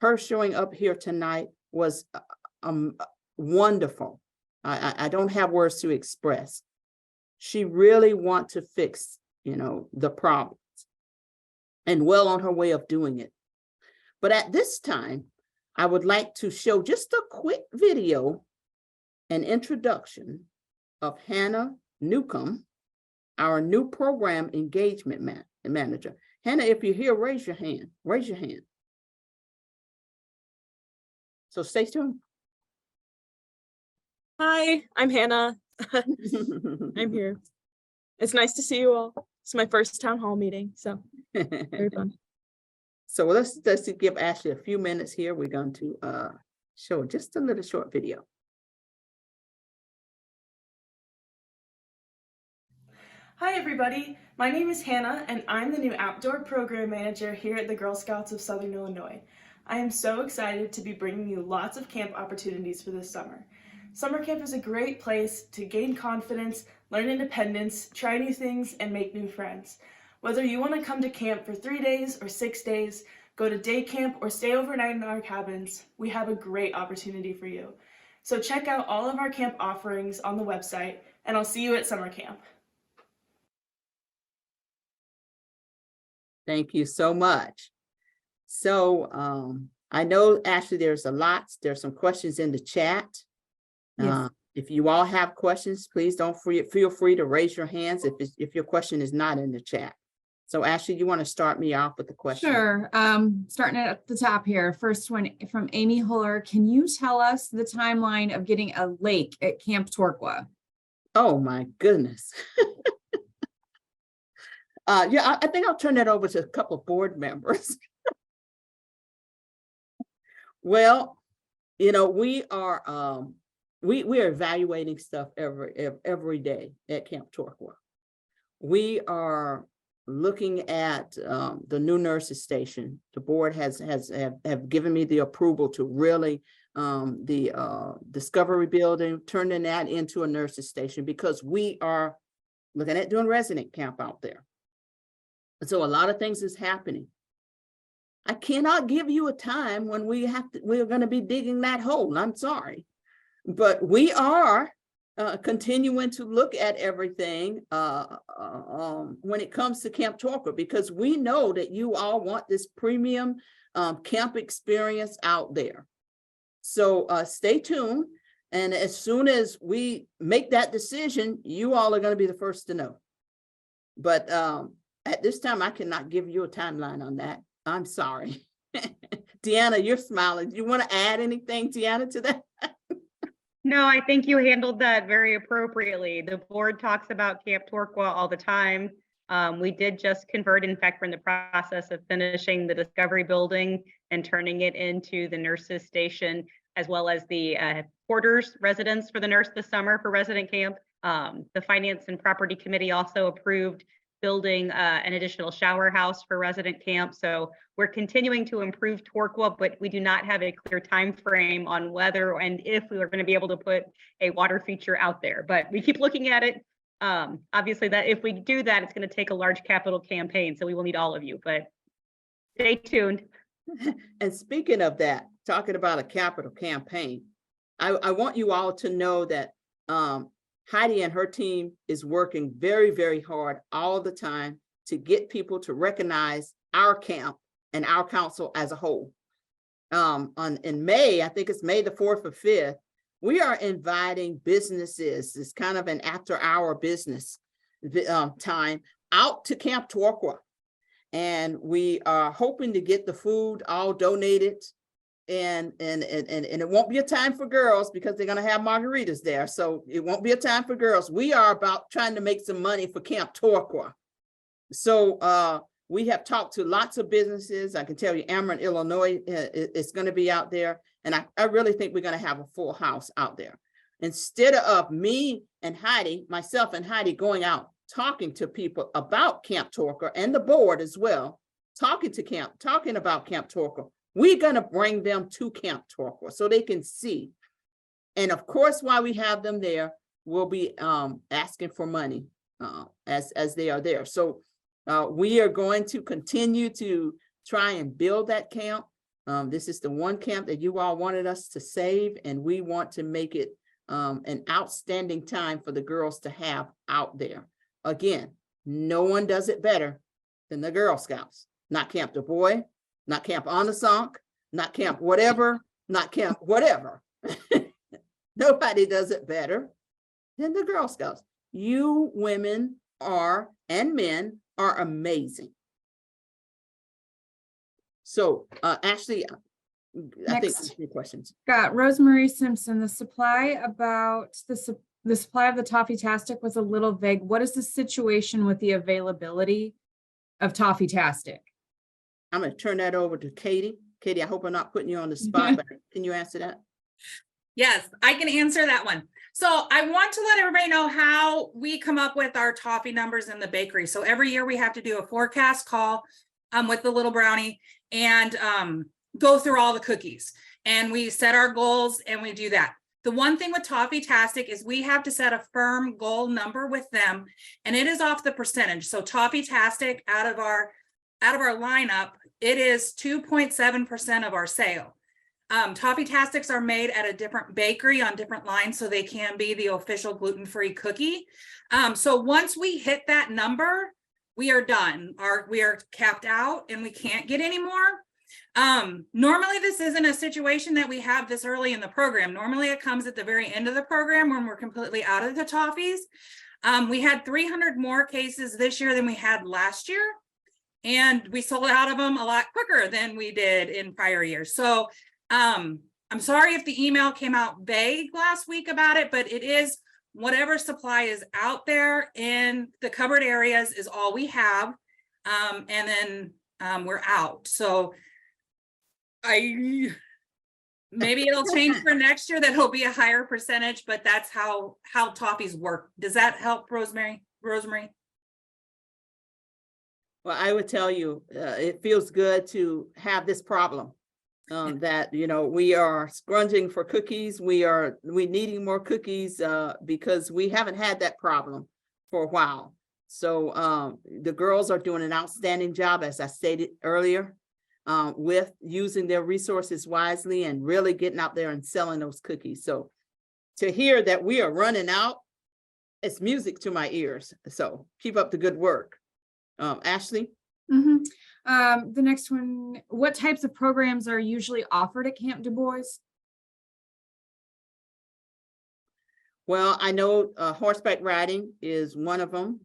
Her showing up here tonight was wonderful. I don't have words to express. She really wants to fix, the problems, and well on her way of doing it. But at this time, I would like to show just a quick video, an introduction of Hannah Newcomb, our new program engagement manager. Hannah, if you're here, raise your hand. Raise your hand. So stay tuned. Hi, I'm Hannah. I'm here. It's nice to see you all. It's my first town hall meeting, so very fun. So let's give Ashley a few minutes here. We're going to show just a little short video. Hi, everybody. My name is Hannah, and I'm the new outdoor program manager here at the Girl Scouts of Southern Illinois. I am so excited to be bringing you lots of camp opportunities for this summer. Summer camp is a great place to gain confidence, learn independence, try new things, and make new friends. Whether you want to come to camp for 3 days or 6 days, go to day camp, or stay overnight in our cabins, we have a great opportunity for you. So check out all of our camp offerings on the website, and I'll see you at summer camp. Thank you so much. So I know, Ashley, there's some questions in the chat. Yes. If you all have questions, please feel free to raise your hands if your question is not in the chat. So Ashley, you want to start me off with the question? Sure. Starting at the top here. First one from Amy Huller. Can you tell us the timeline of getting a lake at Camp Torquay? Oh my goodness. Yeah, I think I'll turn that over to a couple of board members. Well, you know, we are evaluating stuff every day at Camp Torquay. We are looking at the new nurses station. The board have given me the approval to really the Discovery building, turning that into a nurses station, because we are looking at doing resident camp out there. So a lot of things is happening. I cannot give you a time when we're going to be digging that hole. I'm sorry, but we are continuing to look at everything when it comes to Camp Torquay, because we know that you all want this premium camp experience out there. So stay tuned. And as soon as we make that decision, you all are going to be the first to know. But at this time, I cannot give you a timeline on that. I'm sorry. Deanna, you're smiling. Do you want to add anything, Deanna, to that? No, I think you handled that very appropriately. The board talks about Camp Torquay all the time. We did just convert, in fact, we're in the process of finishing the Discovery building and turning it into the nurses station, as well as the quarters residence for the nurse this summer for resident camp. The Finance and Property Committee also approved building an additional shower house for resident camp. So we're continuing to improve Torquay, but we do not have a clear time frame on whether and if we are going to be able to put a water feature out there. But we keep looking at it. Obviously, that if we do that, it's going to take a large capital campaign. So we will need all of you, but stay tuned. And speaking of that, talking about a capital campaign, I want you all to know that Heidi and her team is working very, very hard all the time to get people to recognize our camp and our council as a whole. In May, I think it's May the 4th or 5th, we are inviting businesses. It's kind of an after-hour business time out to Camp Torquay. And we are hoping to get the food all donated. And it won't be a time for girls because they're going to have margaritas there. So it won't be a time for girls. We are about trying to make some money for Camp Torquay. So we have talked to lots of businesses. I can tell you Ameren, Illinois is going to be out there. And I really think we're going to have a full house out there. Instead of me and Heidi, myself and Heidi going out, talking to people about Camp Torquay and the board as well, talking about Camp Torquay. We're going to bring them to Camp Torquay so they can see. And of course, while we have them there, we'll be asking for money as they are there. So we are going to continue to try and build that camp. This is the one camp that you all wanted us to save, and we want to make it an outstanding time for the girls to have out there. Again, no one does it better than the Girl Scouts. Not Camp Du Bois, not Camp Onasonk, not Camp whatever, not Camp whatever. Nobody does it better than the Girl Scouts. You women are, and men are amazing. So Ashley, I think that's your questions. Got Rosemary Simpson. The supply of the Toffee-tastic was a little vague. What is the situation with the availability of Toffee-tastic? I'm going to turn that over to Katie. Katie, I hope I'm not putting you on the spot, but can you answer that? Yes, I can answer that one. So I want to let everybody know how we come up with our toffee numbers in the bakery. So every year we have to do a forecast call with the little brownie and go through all the cookies. And we set our goals and we do that. The one thing with Toffee-tastic is we have to set a firm goal number with them, and it is off the percentage. So Toffee-tastic out of our lineup it is 2.7% of our sale. Toffee Tastics are made at a different bakery on different lines, so they can be the official gluten-free cookie. So once we hit that number, we are done. We are capped out and we can't get any more. Normally this isn't a situation that we have this early in the program. Normally it comes at the very end of the program when we're completely out of the toffees. We had 300 more cases this year than we had last year, and we sold out of them a lot quicker than we did in prior years. So I'm sorry if the email came out vague last week about it, but it is whatever supply is out there in the covered areas is all we have. And then we're out. So maybe it'll change for next year, that it'll be a higher percentage, but that's how toffees work. Does that help, Rosemary? Well, I would tell you, it feels good to have this problem. That, you know, we are scrunging for cookies. We needing more cookies because we haven't had that problem for a while. So the girls are doing an outstanding job, as I stated earlier, with using their resources wisely and really getting out there and selling those cookies. So to hear that we are running out, it's music to my ears. So keep up the good work. Ashley? Mm-hmm. The next one, what types of programs are usually offered at Camp Du Bois? Well, I know horseback riding is one of them.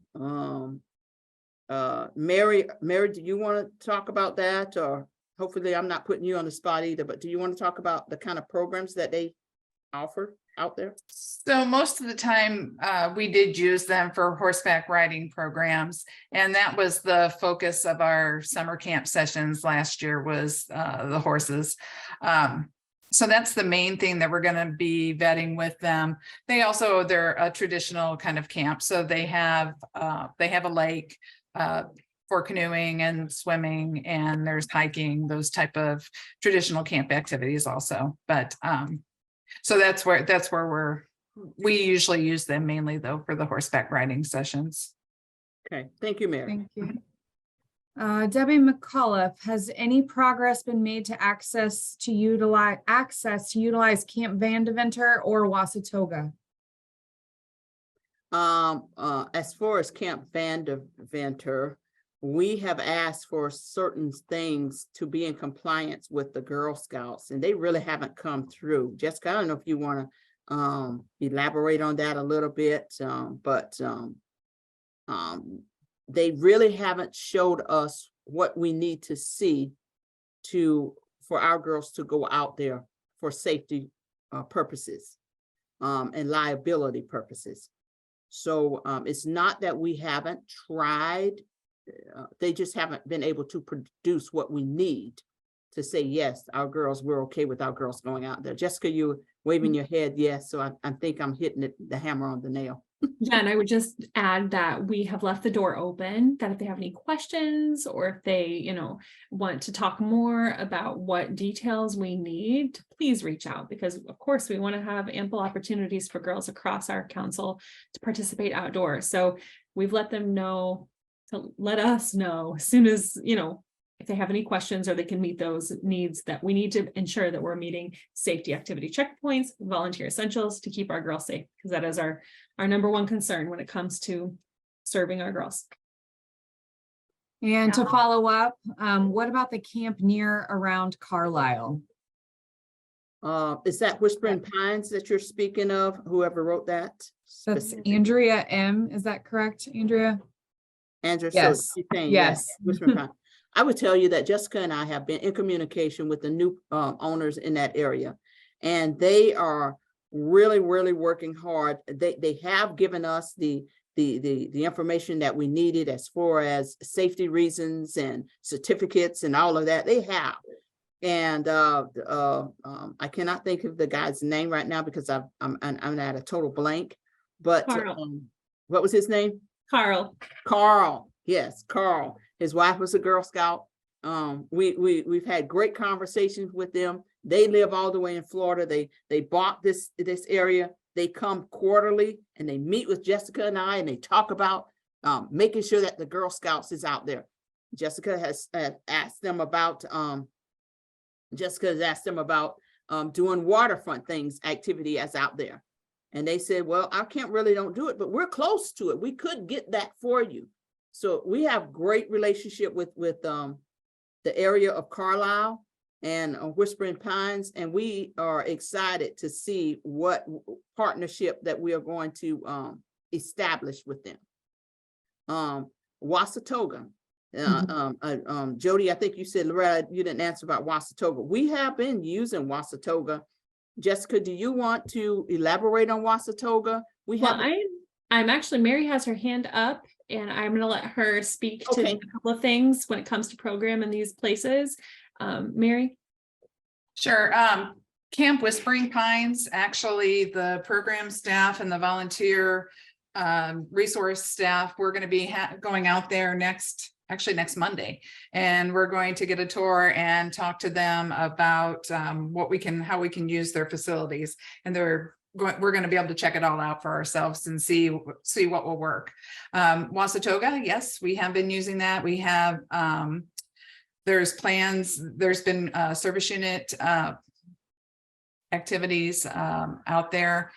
Mary, do you want to talk about that? Or hopefully I'm not putting you on the spot either, but do you want to talk about the kind of programs that they offer out there? So most of the time we did use them for horseback riding programs, and that was the focus of our summer camp sessions last year, was the horses. So that's the main thing that we're going to be vetting with them. They're a traditional kind of camp, so they have a lake for canoeing and swimming, and there's hiking, those type of traditional camp activities also. But so that's where we usually use them mainly, though, for the horseback riding sessions. Okay, thank you, Mary. Thank you. Debbie McAuliffe, has any progress been made to utilize Camp Van Deventer or Wasatoga? As far as Camp Van Deventer, we have asked for certain things to be in compliance with the Girl Scouts, and they really haven't come through. Jessica, I don't know if you want to elaborate on that a little bit, but they really haven't showed us what we need to see for our girls to go out there for safety purposes and liability purposes. So it's not that we haven't tried. They just haven't been able to produce what we need to say, yes, we're okay with our girls going out there. Jessica, you waving your head, yes. So I think I'm hitting the hammer on the nail. Yeah, and I would just add that we have left the door open, that if they have any questions or if they, want to talk more about what details we need, please reach out, because of course we want to have ample opportunities for girls across our council to participate outdoors. So we've let them know to let us know as soon as, if they have any questions or they can meet those needs, that we need to ensure that we're meeting safety activity checkpoints, volunteer essentials to keep our girls safe, because that is our number one concern when it comes to serving our girls. And to follow up, what about the camp near around Carlisle? Is that Whispering Pines that you're speaking of? Whoever wrote that? That's Andrea M. Is that correct, Andrea? Andrea, yes. So saying, yes. Whispering Pines. I would tell you that Jessica and I have been in communication with the new owners in that area, and they are really, really working hard. They have given us the information that we needed as far as safety reasons and certificates and all of that. They have, and I cannot think of the guy's name right now because I'm at a total blank. But what was his name? Carl. Yes, Carl. His wife was a Girl Scout. We've had great conversations with them. They live all the way in Florida. They bought this area. They come quarterly and they meet with Jessica and I, and they talk about making sure that the Girl Scouts is out there. Jessica has asked them about, doing waterfront things, activity as out there. And they said, well, our camp really don't do it, but we're close to it. We could get that for you. So we have great relationship with the area of Carlisle and Whispering Pines, and we are excited to see what partnership that we are going to establish with them. Wasatoga, Jody, I think you said, Loretta, you didn't answer about Wasatoga. We have been using Wasatoga. Jessica, do you want to elaborate on Wasatoga? I'm actually, Mary has her hand up, and I'm going to let her speak to a couple of things when it comes to program in these places. Mary? Sure. Camp Whispering Pines, actually the program staff and the volunteer resource staff, we're going to be going out there next Monday, and we're going to get a tour and talk to them about how we can use their facilities, and we're going to be able to check it all out for ourselves and see what will work. Wasatoga, yes, we have been using that. We have there's plans, there's been service unit activities out there.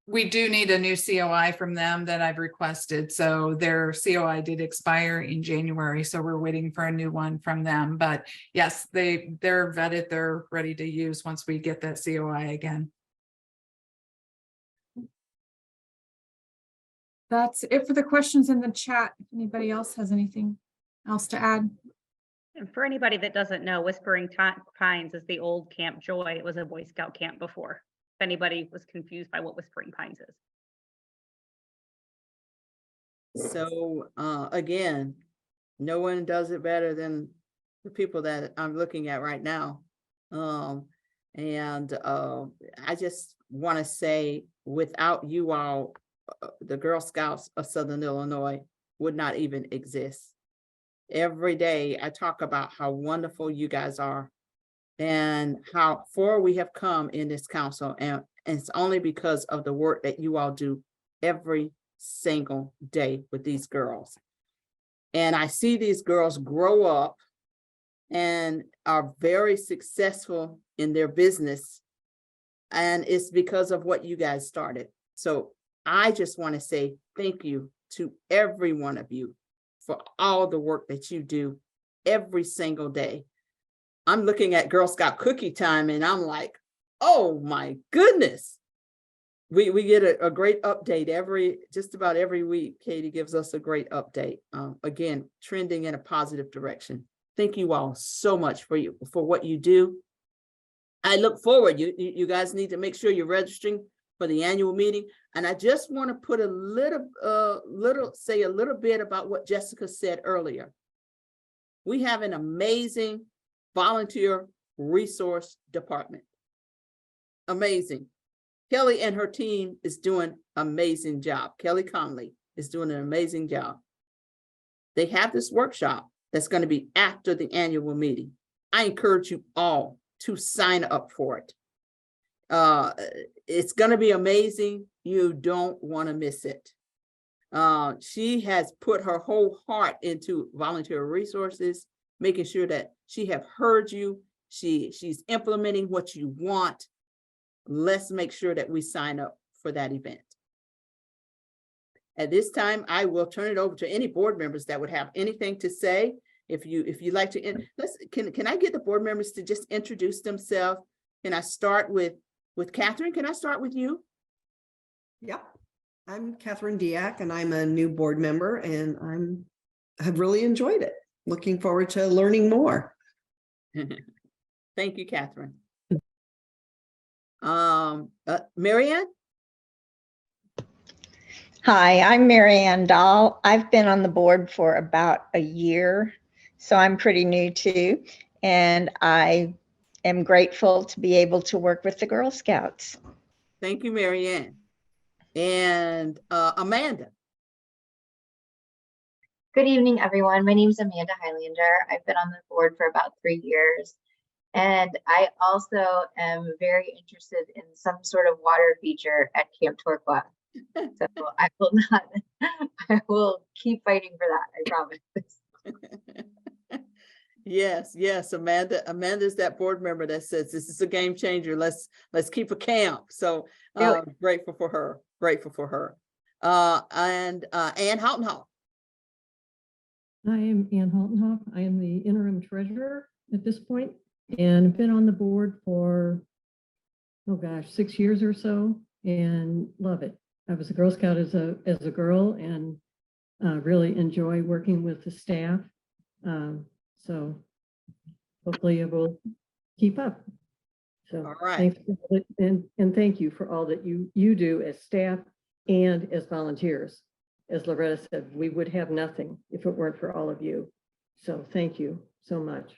We do need a new COI from them that I've requested. So their COI did expire in January. So we're waiting for a new one from them. But yes, they're vetted, they're ready to use once we get that COI again. That's it for the questions in the chat. If anybody else has anything else to add. And for anybody that doesn't know, Whispering Pines is the old Camp Joy. It was a Boy Scout camp before. If anybody was confused by what Whispering Pines is. So again, no one does it better than the people that I'm looking at right now. I just want to say, without you all, the Girl Scouts of Southern Illinois would not even exist. Every day I talk about how wonderful you guys are and how far we have come in this council. And it's only because of the work that you all do every single day with these girls. And I see these girls grow up and are very successful in their business. And it's because of what you guys started. So I just want to say thank you to every one of you for all the work that you do every single day. I'm looking at Girl Scout cookie time and I'm like, oh my goodness. We get a great update just about every week. Katie gives us a great update. Again, trending in a positive direction. Thank you all so much for what you do. I look forward. You guys need to make sure you're registering for the annual meeting. And I just want to put say a little bit about what Jessica said earlier. We have an amazing volunteer resource department. Amazing. Kelly and her team is doing an amazing job. Kelly Conley is doing an amazing job. They have this workshop that's going to be after the annual meeting. I encourage you all to sign up for it. It's going to be amazing. You don't want to miss it. She has put her whole heart into volunteer resources, making sure that she have heard you. She's implementing what you want. Let's make sure that we sign up for that event. At this time, I will turn it over to any board members that would have anything to say. If you like to, can I get the board members to just introduce themselves? Can I start with Catherine? Can I start with you? Yep. I'm Catherine Diak, and I'm a new board member, and I've really enjoyed it. Looking forward to learning more. Thank you, Catherine. Marianne? Hi, I'm Marianne Dahl. I've been on the board for about a year, so I'm pretty new too. And I am grateful to be able to work with the Girl Scouts. Thank you, Marianne. And Amanda. Good evening, everyone. My name is Amanda Highlander. I've been on the board for about 3 years. And I also am very interested in some sort of water feature at Camp Torquay. So I will keep fighting for that, I promise. Yes, yes, Amanda's that board member that says this is a game changer. Let's keep a camp. So grateful for her, grateful for her. And Ann Houghton. I am Ann Haltenhoff. I am the interim treasurer at this point, and been on the board for, oh gosh, 6 years or so, and love it. I was a Girl Scout as a girl, and really enjoy working with the staff. So hopefully it will keep up. So All right. thanks and thank you for all that you do as staff and as volunteers. As Loretta said, we would have nothing if it weren't for all of you. So thank you so much.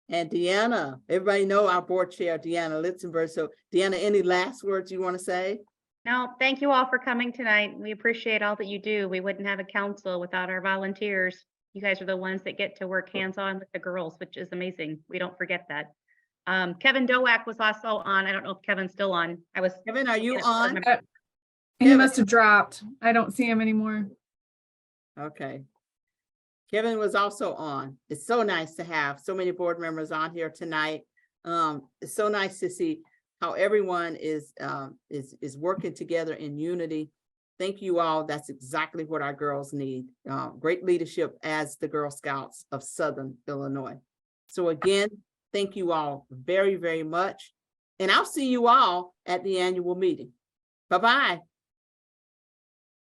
And Deanna, everybody know our board chair, Deanna Litzenberg. So Deanna, any last words you want to say? No, thank you all for coming tonight. We appreciate all that you do. We wouldn't have a council without our volunteers. You guys are the ones that get to work hands-on with the girls, which is amazing. We don't forget that. Kevin Doak was also on. I don't know if Kevin's still on. Kevin, are you on? He must have dropped. I don't see him anymore. Okay. Kevin was also on. It's so nice to have so many board members on here tonight. It's so nice to see how everyone is working together in unity. Thank you all. That's exactly what our girls need. Great leadership as the Girl Scouts of Southern Illinois. So again, thank you all very, very much. And I'll see you all at the annual meeting. Bye-bye.